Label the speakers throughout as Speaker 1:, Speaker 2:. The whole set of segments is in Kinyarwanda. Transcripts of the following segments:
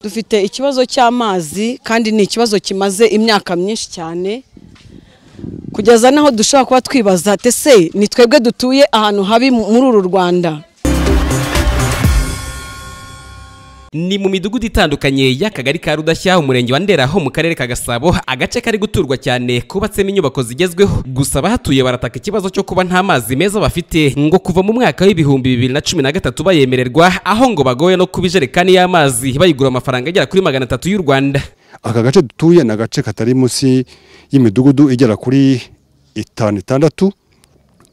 Speaker 1: Dufite ikibazo cy'amazi kandi ni ikibazo kimaze imyaka myinshi cyane kugeza naho dushobora kuba twibaza ate se ni twebwe dutuye ahantu habi muri uru Rwanda.
Speaker 2: Ni mu midugudu itandukanye y'akagari ka Rudashya umurenge wa Ndera ho mu karere ka Gasabo, agace kari guturwa cyane kubatsemo inyubako zigezweho, gusa abahatuye barataka ikibazo cyo kuba nta mazi meza bafite ngo kuva mu mwaka w'ibihumbi 2013 bayemererwa, aho ngo bagoye no kuba ijerekani y'amazi bayigura amafaranga agera kuri 300 y'u Rwanda.
Speaker 3: Aka gace dutuye na gace katari munsi y'imidugudu igera kuri 5-6,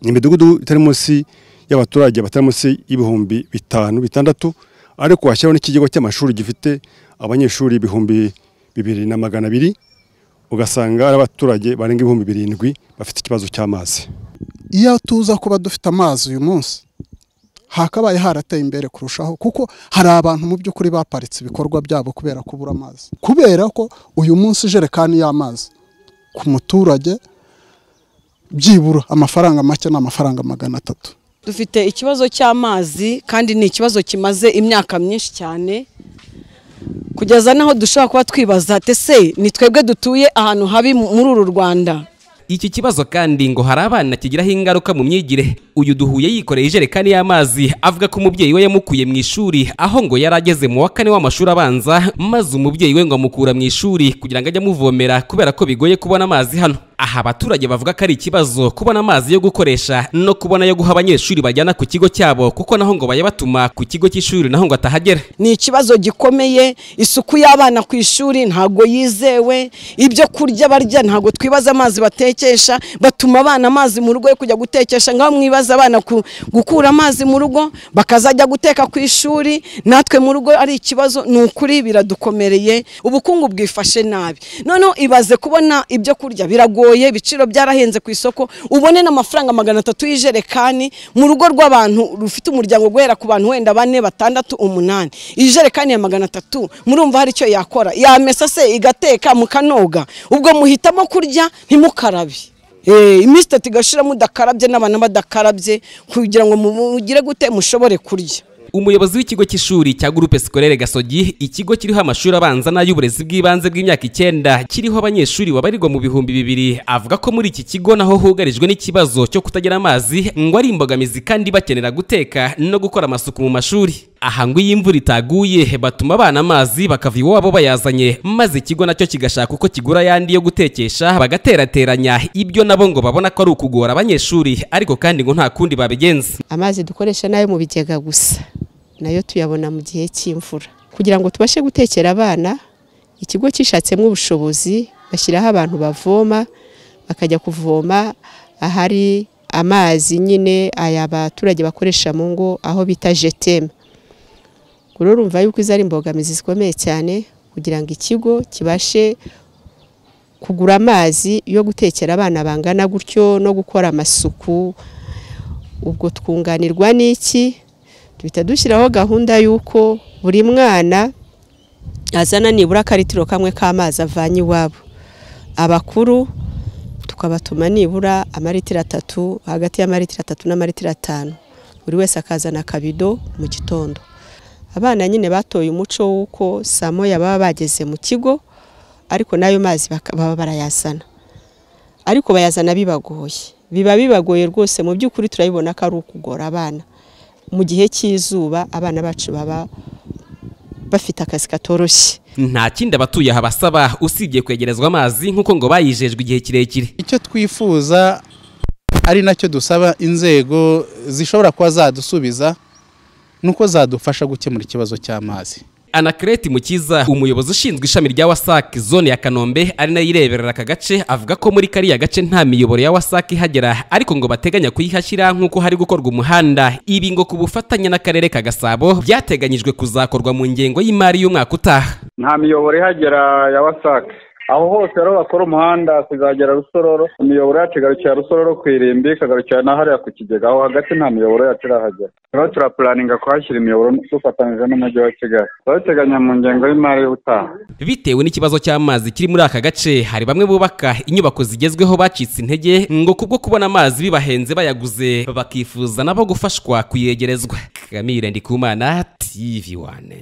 Speaker 3: ni imidugudu itari munsi y'abaturage batari munsi y'ibihumbi 5-6, ariko washyiraho n'ikigo cy'amashuri gifite abanyeshuri 2,200, ugasanga ari abaturage barenga 7,000 bafite ikibazo cy'amazi.
Speaker 4: Iyo tuza kuba dufite amazi uyu munsi hakabaye harateye imbere kurushaho, kuko hari abantu mu by'ukuri baparitse ibikorwa byabo kubera kubura amazi, kubera ko uyu munsi ijerekani y'amazi ku muturage byibura amafaranga make n'amafaranga 300.
Speaker 1: Dufite ikibazo cy'amazi kandi ni ikibazo kimaze imyaka myinshi cyane kugeza naho dushobora kuba twibaza ate se ni twebwe dutuye ahantu habi muri uru Rwanda.
Speaker 2: Iki kibazo kandi ngo hari abana kigiraho ingaruka mu myigire. Uyu duhuye yikoreye ijerekani y'amazi avuga ko umubyeyi we yamukuye mu ishuri aho ngo yarageze mu wa 4 w'amashuri abanza, maze umubyeyi we ngo amukura mu ishuri kugira ngo ajye amuvomera kubera ko bigoye kubona amazi hano. Aha abaturage bavuga ko ari ikibazo kubona amazi yo gukoresha no kubona yo guha abanyeshuri bajyana ku kigo cyabo, kuko naho ngo bayabatuma ku kigo cy'ishuri naho ngo atahagera.
Speaker 1: Ni ikibazo gikomeye, isuku y'abana ku ishuri ntago yizewe, ibyo kurya barya ntago twibaza amazi batekesha, batuma abana amazi mu rugo yo kujya gutekesha, ngaho mwibaza abana gukura amazi mu rugo bakazajya guteka ku ishuri, natwe mu rugo ari ikibazo. Ni ukuri biradukomereye, ubukungu bwifashe nabi. Noneho ibaze kubona ibyo kurya biragoye, ibiciro byarahenze ku isoko, ubone n'amafaranga 300 y'ijerekani mu rugo rw'abantu rufite umuryango guhera ku bantu wenda 4, 6, 8. Ijerekani ya 300 murumva hari icyo yakora, yamesa se igateka mukanoga, ubwo muhitamo kurya ntimukarabe. Iminsi 3 igashira mudakarabye n'abana badakarabye kugira ngo mugire gute mushobore kurya.
Speaker 2: Umuyobozi w'ikigo cy'ishuri cya Groupe Scolaire Gasogi, ikigo kiriho amashuri abanza n'ay'uburezi bw'ibanze bw'imyaka 9 kiriho abanyeshuri babarirwa mu 2,000, avuga ko muri iki kigo naho hugarijwe n'ikibazo cyo kutagira amazi, ngo ari imbogamizi kandi bakenera guteka no gukora amasuku mu mashuri. Aha ngo iyi imvura itaguye batuma abana amazi bakava iwabo bayazanye, maze ikigo nacyo kigashaka uko kigura yandi yo gutekesha bagaterateranya, ibyo nabo ngo babona ko ari ukugora abanyeshuri, ariko kandi ngo nta kundi babigenza.
Speaker 5: Amazi dukoresha nayo mu bigega gusa, nayo tuyabona mu gihe cy'imvura. Kugira ngo tubashe gutekera abana, ikigo kishatsemo ubushobozi bashyiraho abantu bavoma, bakajya kuvoma ahari amazi nyine aya abaturage bakoresha mu ngo aho bita jeteme. Urumva yuko izari imbogamizi zikomeye cyane kugira ngo ikigo kibashe kugura amazi yo gutekera abana bangana gutyo no gukora amasuku. Ubwo twunganirwa n'iki, duhita dushyiraho gahunda yuko buri mwana azana nibura karitiro kamwe k'amazi avanye iwabo, abakuru tukabatuma nibura amaritiro 3, hagati y'amaritiro 3 n'amaritiro 5, buri wese akazana kabido mu gitondo. Abana nyine batoye umuco wuko saa moya baba bageze mu kigo, ariko nayo mazi baba barayazana, ariko bayazana bibagoye, biba bibagoye rwose. Mu by'ukuri turabibona ko ari ukugora abana mu gihe cy'izuba, abana bacu baba bafite akazi katoroshye.
Speaker 2: Nta kindi abatuye aha basaba usibye kwegerezwa amazi nk'uko ngo bayijejwe igihe kirekire.
Speaker 6: Icyo twifuza ari nacyo dusaba inzego zishobora kuba zadusubiza nuko zadufasha gukemura ikibazo cy'amazi.
Speaker 2: Anaclet Mukiza, umuyobozi ushinzwe ishami rya WASAC zone ya Kanombe ari nayo ireberera aka gace, avuga ko muri kariya gace nta miyoboro ya WASAC ihagera, ariko ngo bateganya kuyihashyira nk'uko hari gukorwa umuhanda. Ibi ngo ku bufatanye n'akarere ka Gasabo byateganyijwe kuzakorwa mu ngengo y'imari y'umwaka utaha.
Speaker 7: Nta miyoboro ihagera ya WASAC. Aho hose rero bakora umuhanda kuzagera Rusororo, imiyoboro yacu igarukira Rusororo ku Irimbi, ikagarukira na hariya ku Kigega. Aho hagati nta miyoboro yacu irahagera. Rero turapulaninga kuhashyira imiyoboro dufatanyije n'umujyi wa Kigali. Turateganya mu ngengo y'imari y'ubutaha.
Speaker 2: Bitewe n'ikibazo cy'amazi kiri muri aka gace, hari bamwe bubaka inyubako zigezweho bacitse intege ngo kubwo kubona amazi bibahenze bayaguze, bakifuza nabo gufashwa kuyegerezwa. Kamire Ndikumana, TV1.